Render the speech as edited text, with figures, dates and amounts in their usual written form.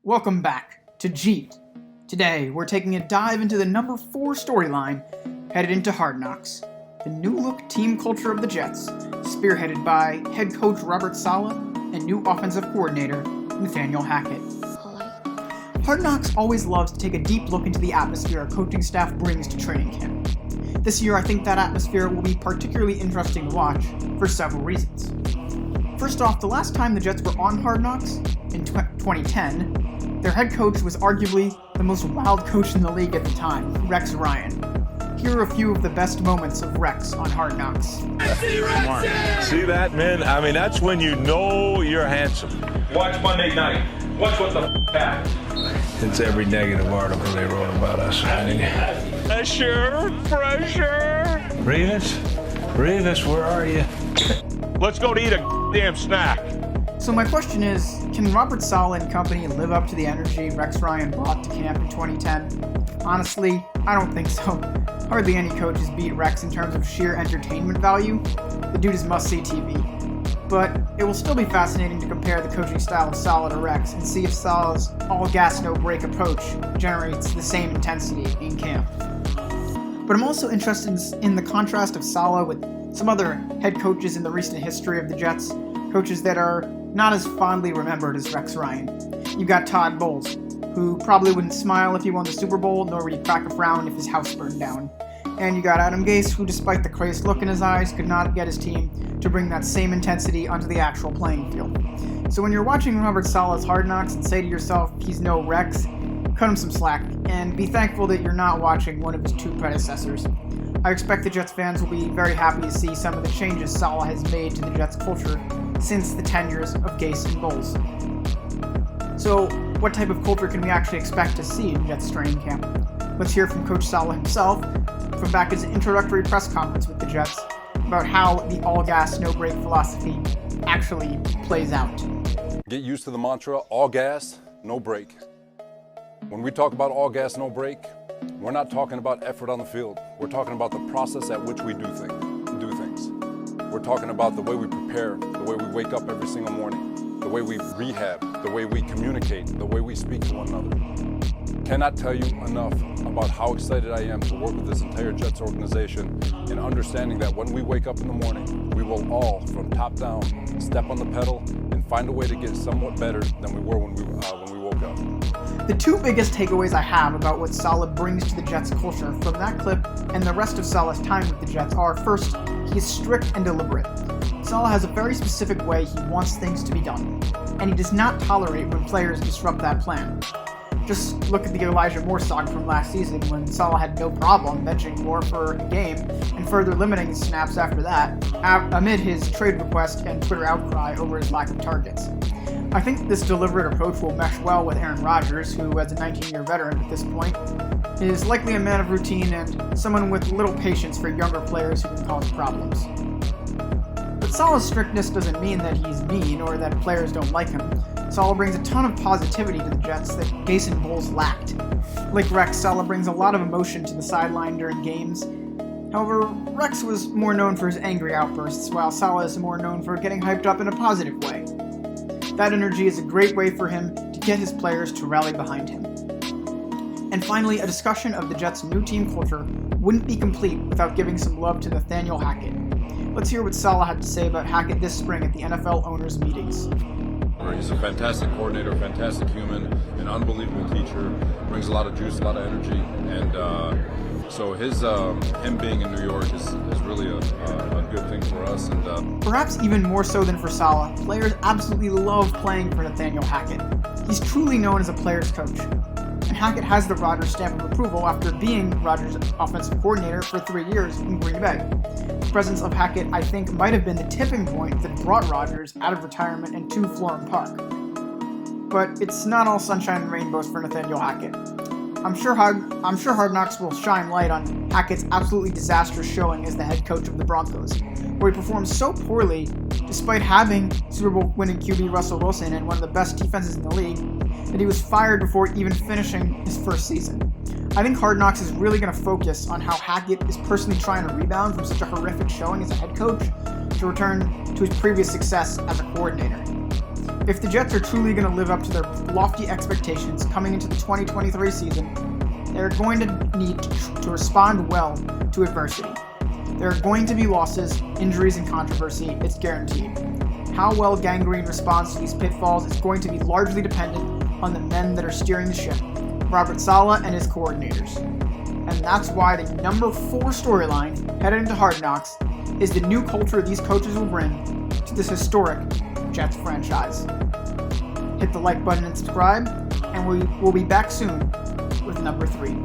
Welcome back to Jeet. Today, we're taking a dive into the number 4 storyline headed into Hard Knocks, the new-look team culture of the Jets, spearheaded by head coach Robert Saleh and new offensive coordinator Nathaniel Hackett. Hard Knocks always loves to take a deep look into the atmosphere our coaching staff brings to training camp. This year, I think that atmosphere will be particularly interesting to watch for several reasons. First off, the last time the Jets were on Hard Knocks, in 2010, their head coach was arguably the most wild coach in the league at the time, Rex Ryan. Here are a few of the best moments of Rex on Hard Knocks. See that, man? I mean, that's when you know you're handsome. Watch Monday night. Watch what the happened. It's every negative article they wrote about us. Pressure. Revis, where are you? Let's go to eat a damn snack. So my question is, can Robert Saleh and company live up to the energy Rex Ryan brought to camp in 2010? Honestly, I don't think so. Hardly any coaches beat Rex in terms of sheer entertainment value. The dude is must-see TV. But it will still be fascinating to compare the coaching style of Saleh to Rex and see if Saleh's all-gas, no-break approach generates the same intensity in camp. But I'm also interested in the contrast of Saleh with some other head coaches in the recent history of the Jets, coaches that are not as fondly remembered as Rex Ryan. You've got Todd Bowles, who probably wouldn't smile if he won the Super Bowl, nor would he crack a frown if his house burned down. And you got Adam Gase, who despite the crazed look in his eyes, could not get his team to bring that same intensity onto the actual playing field. So when you're watching Robert Saleh's Hard Knocks and say to yourself, he's no Rex, cut him some slack, and be thankful that you're not watching one of his two predecessors. I expect the Jets fans will be very happy to see some of the changes Saleh has made to the Jets culture since the tenures of Gase and Bowles. So, what type of culture can we actually expect to see in Jets training camp? Let's hear from Coach Saleh himself, from back his introductory press conference with the Jets, about how the all-gas, no-break philosophy actually plays out. Get used to the mantra, all gas, no break. When we talk about all gas, no break, we're not talking about effort on the field. We're talking about the process at which we do things. We're talking about the way we prepare, the way we wake up every single morning, the way we rehab, the way we communicate, the way we speak to one another. Cannot tell you enough about how excited I am to work with this entire Jets organization and understanding that when we wake up in the morning, we will all, from top down, step on the pedal and find a way to get somewhat better than we were when we woke up. The two biggest takeaways I have about what Saleh brings to the Jets culture from that clip and the rest of Saleh's time with the Jets are, first, he is strict and deliberate. Saleh has a very specific way he wants things to be done, and he does not tolerate when players disrupt that plan. Just look at the Elijah Moore saga from last season when Saleh had no problem benching Moore for a game and further limiting his snaps after that, amid his trade request and Twitter outcry over his lack of targets. I think this deliberate approach will mesh well with Aaron Rodgers, who, as a 19-year veteran at this point, is likely a man of routine and someone with little patience for younger players who can cause problems. But Saleh's strictness doesn't mean that he's mean or that players don't like him. Saleh brings a ton of positivity to the Jets that Gase and Bowles lacked. Like Rex, Saleh brings a lot of emotion to the sideline during games. However, Rex was more known for his angry outbursts, while Saleh is more known for getting hyped up in a positive way. That energy is a great way for him to get his players to rally behind him. And finally, a discussion of the Jets' new team culture wouldn't be complete without giving some love to Nathaniel Hackett. Let's hear what Saleh had to say about Hackett this spring at the NFL owners' meetings. He's a fantastic coordinator, fantastic human, an unbelievable teacher, brings a lot of juice, a lot of energy, and so him being in New York is really a good thing for us. And perhaps even more so than for Saleh, players absolutely love playing for Nathaniel Hackett. He's truly known as a player's coach. And Hackett has the Rodgers stamp of approval after being Rodgers' offensive coordinator for 3 years in Green Bay. The presence of Hackett, I think, might have been the tipping point that brought Rodgers out of retirement and to Florham Park. But it's not all sunshine and rainbows for Nathaniel Hackett. I'm sure Hard Knocks will shine light on Hackett's absolutely disastrous showing as the head coach of the Broncos, where he performed so poorly despite having Super Bowl winning QB Russell Wilson and one of the best defenses in the league, that he was fired before even finishing his first season. I think Hard Knocks is really going to focus on how Hackett is personally trying to rebound from such a horrific showing as a head coach to return to his previous success as a coordinator. If the Jets are truly going to live up to their lofty expectations coming into the 2023 season, they're going to need to respond well to adversity. There are going to be losses, injuries, and controversy, it's guaranteed. How well Gangrene responds to these pitfalls is going to be largely dependent on the men that are steering the ship, Robert Saleh and his coordinators. And that's why the number 4 storyline headed into Hard Knocks is the new culture these coaches will bring to this historic Jets franchise. Hit the like button and subscribe, and we'll be back soon with number 3.